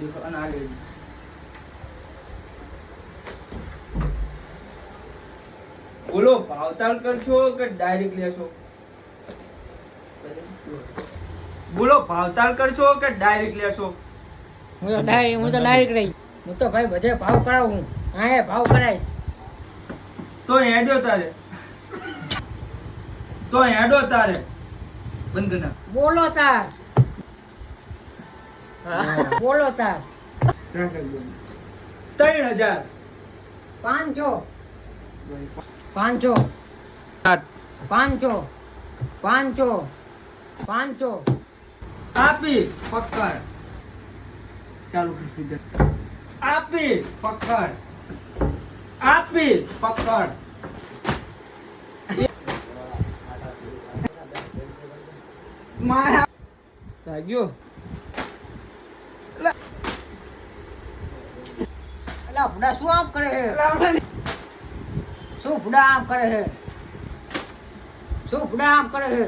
દેખો અને આ લેજો. બોલો ભાવતાલ કરશો કે ડાયરેક્ટ લેશો? બોલો ભાવતાલ કરશો કે ડાયરેક્ટ લેશો? હું તો ડાયરેક્ટ રહી. હું તો ભાઈ બધે ભાવ કરાવું. હા ભાવ કરાઈશ. તો હેડ્યો તારે. તો હેડો તારે. બંધ કર નાખ. બોલો તાર. બોલો તાર. 3000. 500. 500. 500. 500. આપી પકડ. ચાલુ કરી દે. આપી પકડ. આપી પકડ. મારા લાગ્યો. અલા ભુડા શું આમ કરે છે? શું ભુડા આમ કરે છે? શું ભુડા આમ કરે છે?